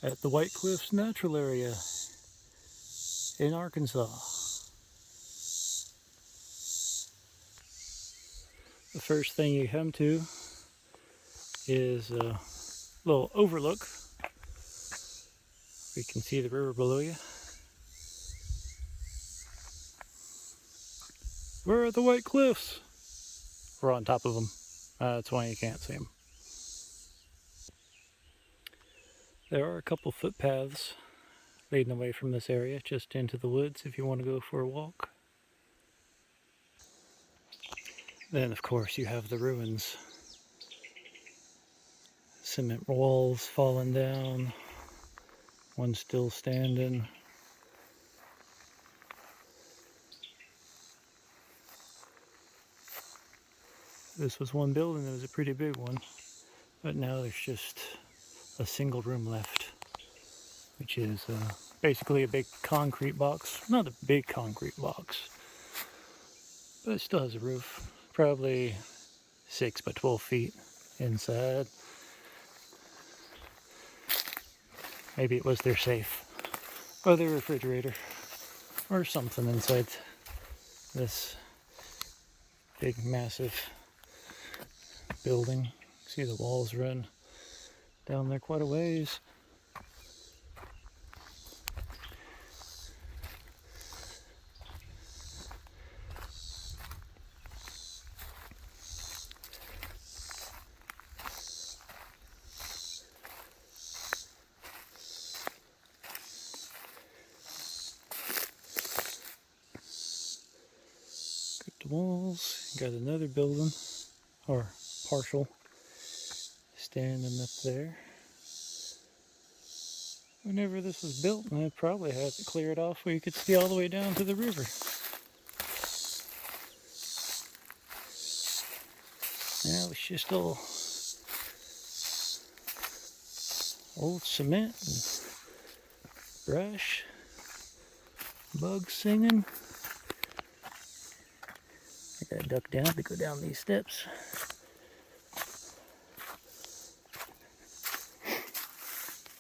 at the White Cliffs Natural Area in Arkansas. The first thing you come to is a little overlook. You can see the river below you. Where are the White Cliffs? We're on top of them. That's why you can't see them. There are a couple footpaths leading away from this area, just into the woods if you want to go for a walk. Then, of course, you have the ruins. Cement walls falling down. One still standing. This was one building, it was a pretty big one. But now there's just a single room left, which is basically a big concrete box. Not a big concrete box, but it still has a roof. Probably 6 by 12 feet inside. Maybe it was their safe, or their refrigerator, or something inside this big, massive building. See the walls run down there quite a ways. Got the walls, got another building, or partial, standing up there. Whenever this was built, they probably had to clear it off where you could see all the way down to the river. Now it's just all old cement and brush, bugs singing. I gotta duck down to go down these steps.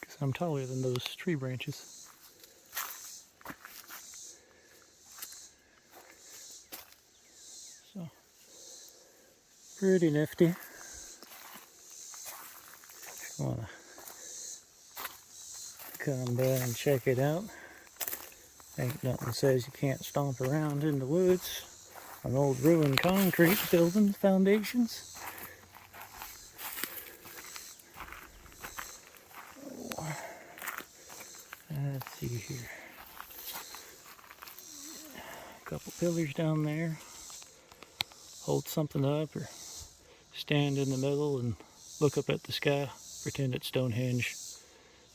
Because I'm taller than those tree branches. So, pretty nifty. If you wanna come by and check it out. Ain't nothing says you can't stomp around in the woods. An old ruined concrete building foundations. Oh, let's see here. A couple pillars down there. Hold something up or stand in the middle and look up at the sky. Pretend it's Stonehenge.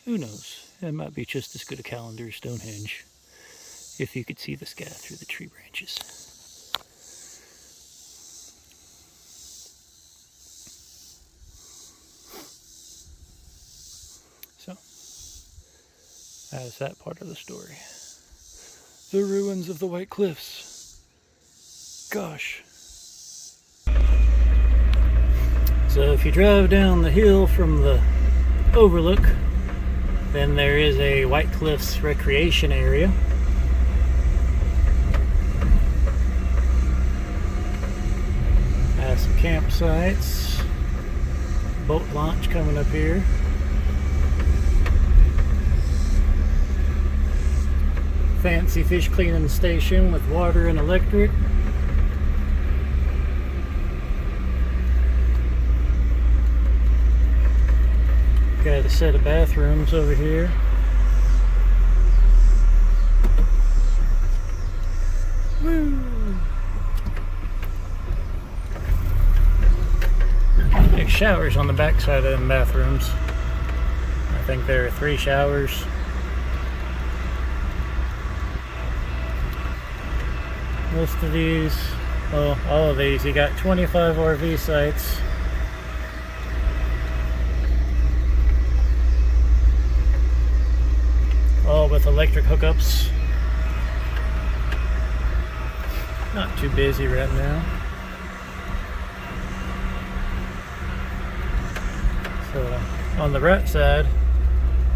Who knows? It might be just as good a calendar as Stonehenge if you could see the sky through the tree branches. So, that's that part of the story. The ruins of the White Cliffs. Gosh. So if you drive down the hill from the overlook, then there is a White Cliffs recreation area. Has some campsites. Boat launch coming up here. Fancy fish cleaning station with water and electric. Got a set of bathrooms over here. Woo! There's showers on the back side of them bathrooms. I think there are 3 showers. Most of these, well, all of these, you got 25 RV sites. All with electric hookups. Not too busy right now. So on the right side,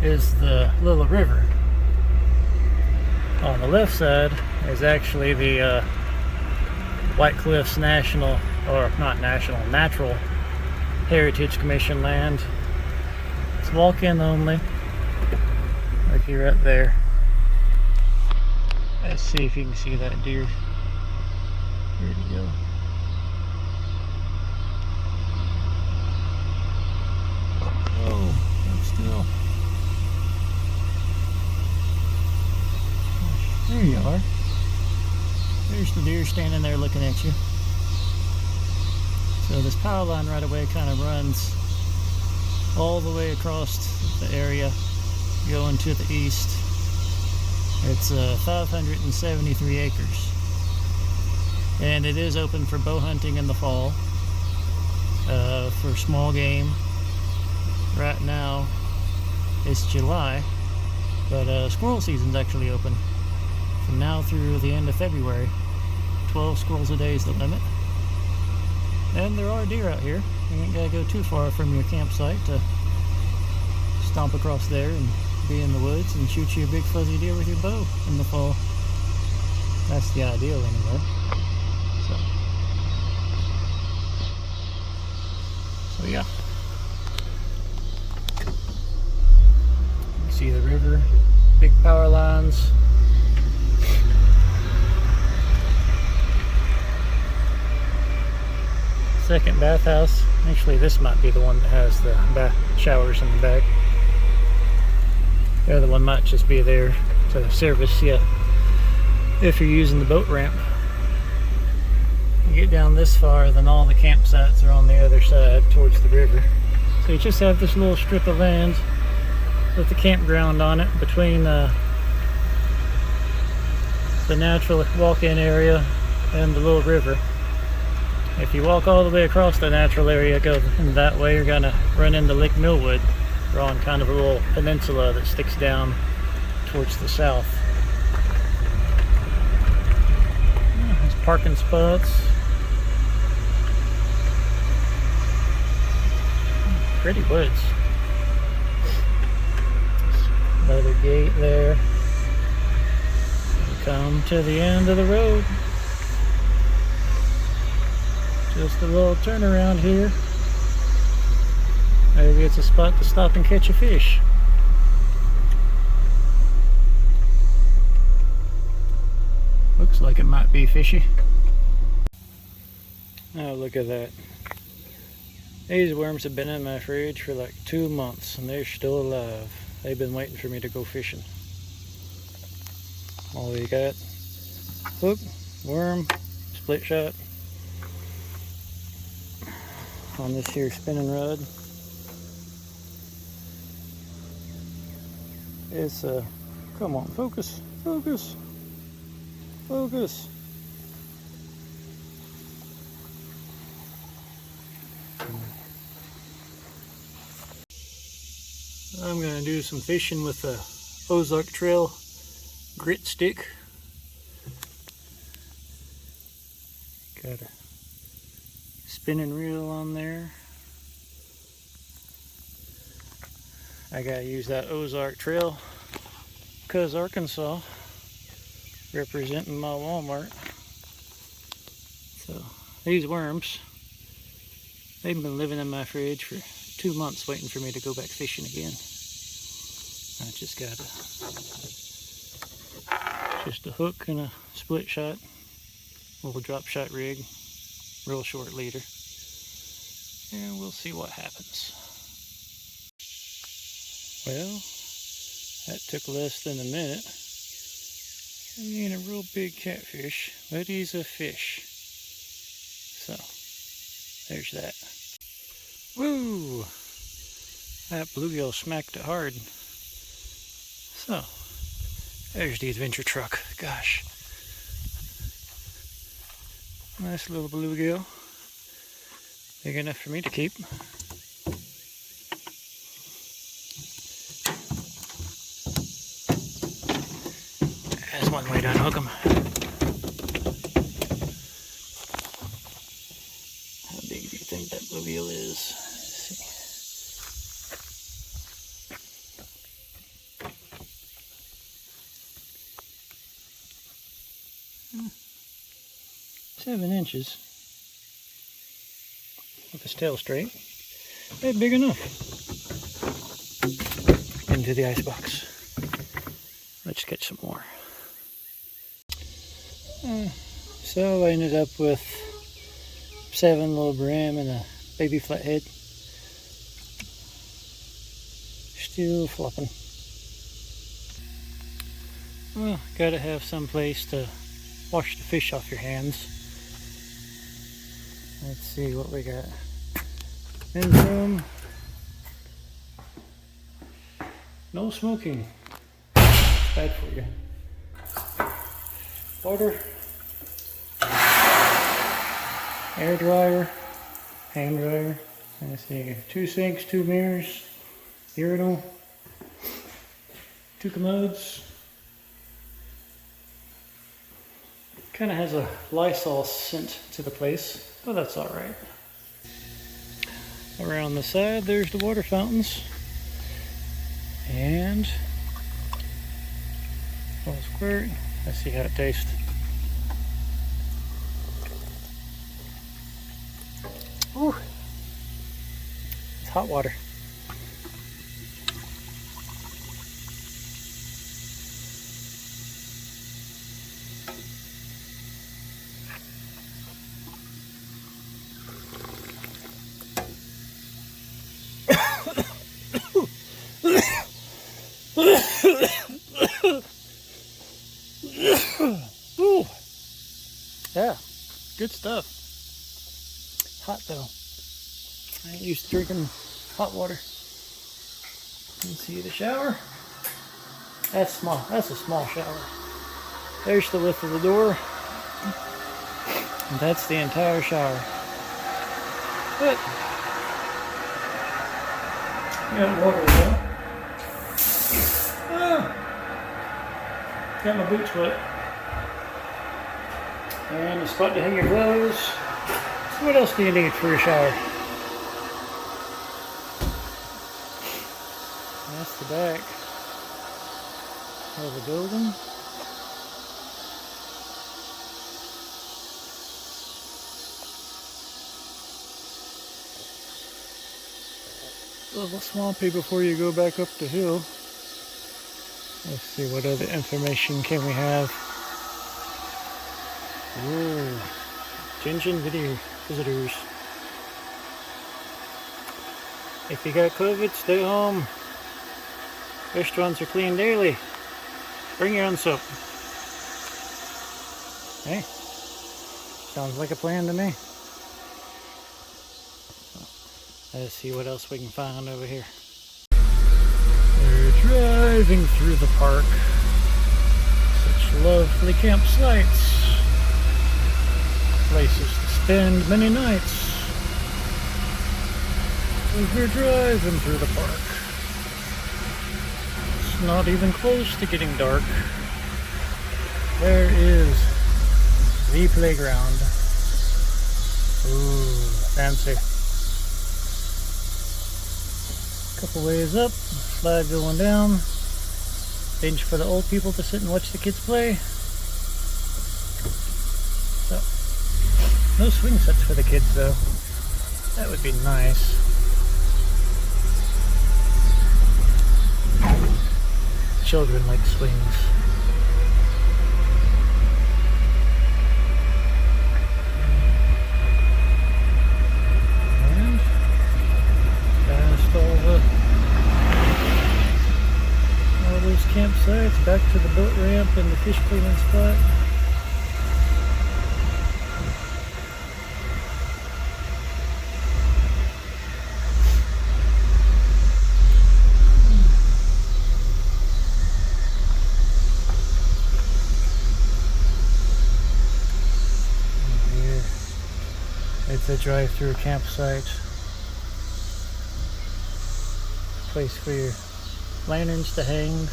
is the little river. On the left side is actually the White Cliffs National, or not national, Natural Heritage Commission land. It's walk-in only. Looky right there. Let's see if you can see that deer. Where'd he go? Oh, I'm still. There you are. There's the deer standing there looking at you. So this power line right away kind of runs all the way across the area, going to the east. It's 573 acres. And it is open for bow hunting in the fall, for small game. Right now it's July, but squirrel season's actually open from now through the end of February. 12 squirrels a day is the limit. And there are deer out here. You ain't gotta go too far from your campsite to stomp across there and be in the woods and shoot you a big fuzzy deer with your bow in the fall. That's the ideal anyway. So yeah. You see the river, big power lines. Second bathhouse. Actually, this might be the one that has the bath showers in the back. The other one might just be there to service you if you're using the boat ramp. You get down this far, then all the campsites are on the other side towards the river. So you just have this little strip of land with the campground on it between the natural walk-in area and the little river. If you walk all the way across the natural area, go that way, you're gonna run into Lake Millwood. We're on kind of a little peninsula that sticks down towards the south. There's parking spots. Pretty woods. Another gate there. We come to the end of the road. Just a little turnaround here. Maybe it's a spot to stop and catch a fish. Looks like it might be fishy. Oh, look at that. These worms have been in my fridge for like 2 months and they're still alive. They've been waiting for me to go fishing. All you got: hook, worm, split shot on this here spinning rod. It's come on, focus, focus, focus. I'm gonna do some fishing with the Ozark Trail grit stick. Got a spinning reel on there. I gotta use that Ozark Trail because Arkansas, representing my Walmart. So these worms, they've been living in my fridge for 2 months waiting for me to go back fishing again. I just got just a hook and a split shot, little drop shot rig, real short leader, and we'll see what happens. Well, that took less than a minute. He ain't a real big catfish, but he's a fish. So, there's that. Woo! That bluegill smacked it hard. So, there's the adventure truck. Gosh. Nice little bluegill. Big enough for me to keep. That's one way to unhook them. How big do you think that bluegill is? Let's see. 7 inches with his tail straight. They're big enough. Into the icebox. Let's catch some more. So I ended up with 7 little brim and a baby flathead. Still flopping. Well, gotta have some place to wash the fish off your hands. Let's see what we got. Men's room. No smoking. It's bad for you. Water. Air dryer. Hand dryer. Let's see. 2 sinks, 2 mirrors. Urinal. 2 commodes. Kind of has a Lysol scent to the place, but that's alright. Around the side, there's the water fountains. And a little squirt. Let's see how it tastes. Ooh, it's hot water. Ooh. Yeah, good stuff. Hot though. I ain't used to drinking hot water. You can see the shower. That's small. That's a small shower. There's the width of the door. And that's the entire shower. But got water though. Got my boots wet. And a spot to hang your clothes. So what else do you need for a shower? That's the back of the building. A little swampy before you go back up the hill. Let's see, what other information can we have? Ooh, attention video visitors. If you got COVID, stay home. Restaurants are cleaned daily. Bring your own soap. Hey, sounds like a plan to me. Let's see what else we can find over here. We're driving through the park. Such lovely campsites. Places to spend many nights. As we're driving through the park. It's not even close to getting dark. There is the playground. Ooh, fancy. Couple ways up, slide going down, bench for the old people to sit and watch the kids play. So, no swing sets for the kids though. That would be nice. Children like swings. Campsites, back to the boat ramp and the fish cleaning spot. And here, it's a drive-through campsite. Place for your lanterns to hang.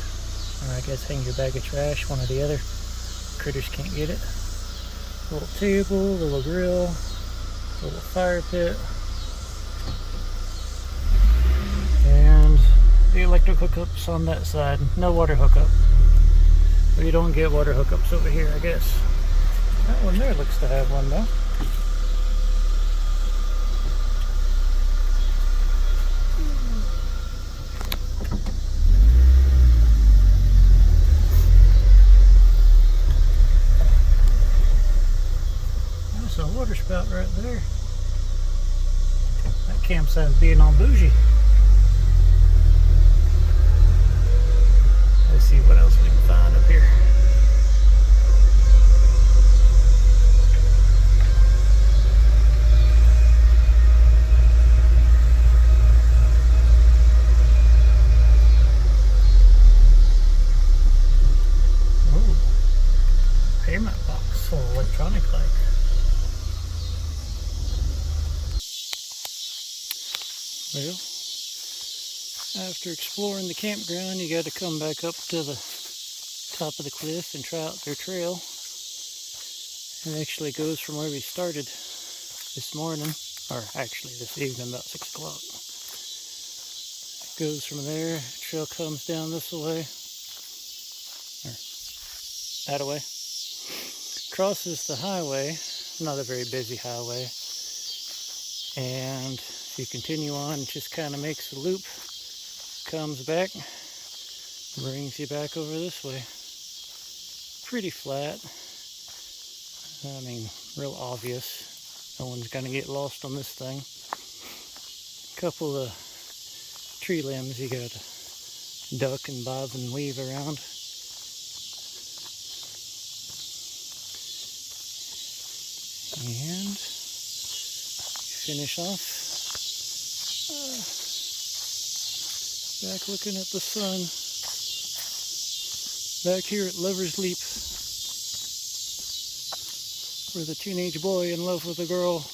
Or I guess hang your bag of trash, one or the other. Critters can't get it. Little table, little grill, little fire pit. And the electric hookups on that side. No water hookup. We don't get water hookups over here, I guess. That one there looks to have one though. There's a water spout right there. That campsite's being all bougie. Let's see what else we can find up here. Oh, payment box, or electronic like. Well, after exploring the campground, you got to come back up to the top of the cliff and try out their trail. It actually goes from where we started this morning, or actually this evening about 6 o'clock. It goes from there, trail comes down this way, or that way, crosses the highway, not a very busy highway, and if you continue on, it just kind of makes a loop, comes back, brings you back over this way. Pretty flat. I mean, real obvious. No one's gonna get lost on this thing. Couple of tree limbs you gotta duck and bob and weave around. And finish off. Back looking at the sun. Back here at Lover's Leap, where the teenage boy in love with a girl,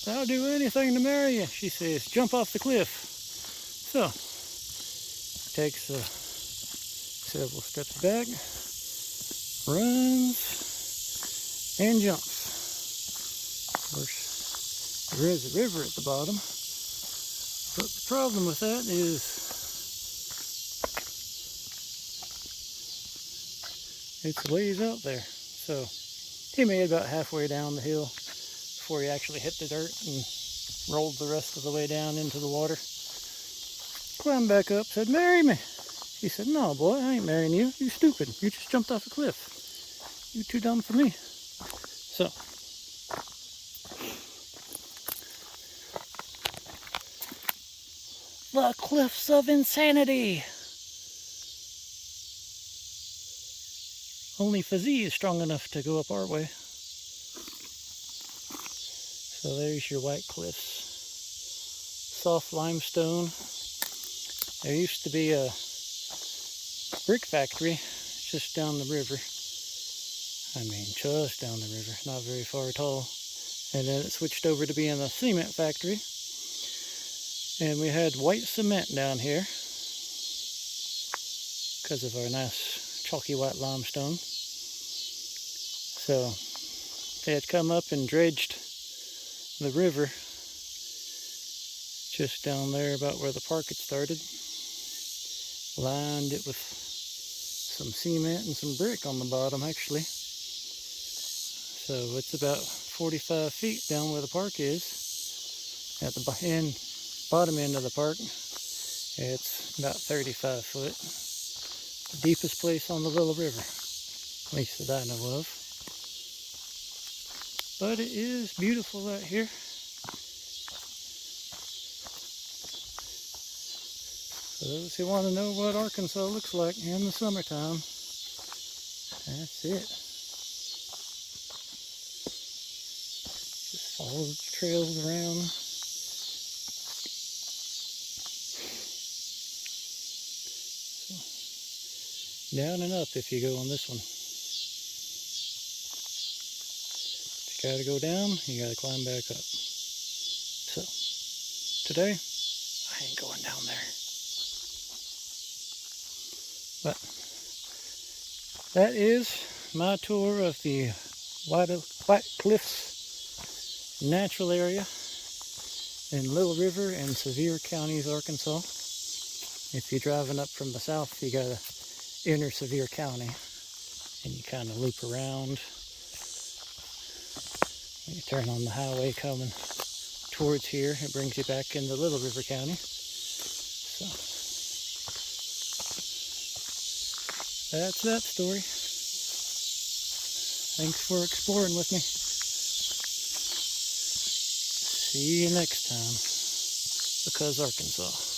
"I'll do anything to marry you," she says, "jump off the cliff." So, takes several steps back, runs, and jumps. Of course, there is a river at the bottom, but the problem with that is it's a ways out there. So he made about halfway down the hill before he actually hit the dirt and rolled the rest of the way down into the water. Climbed back up, said, "Marry me." He said, "No, boy, I ain't marrying you. You stupid. You just jumped off a cliff. You too dumb for me." So, the cliffs of insanity. Only Fuzzy is strong enough to go up our way. So there's your white cliffs. Soft limestone. There used to be a brick factory just down the river. I mean, just down the river, not very far at all. And then it switched over to being a cement factory. And we had white cement down here because of our nice chalky white limestone. So they had come up and dredged the river just down there about where the park had started. Lined it with some cement and some brick on the bottom actually. So it's about 45 feet down where the park is. At the bottom end of the park, it's about 35 foot. The deepest place on the little river, at least that I know of. But it is beautiful out here. For those who want to know what Arkansas looks like in the summertime, that's it. Just follow the trails around. Down and up if you go on this one. If you gotta go down, you gotta climb back up. So, today, I ain't going down there. But, that is my tour of the White Cliffs natural area in Little River and Sevier counties, Arkansas. If you're driving up from the south, you gotta enter Sevier County and you kind of loop around You turn on the highway coming towards here, it brings you back into Little River County. So that's that story. Thanks for exploring with me. See you next time, because Arkansas.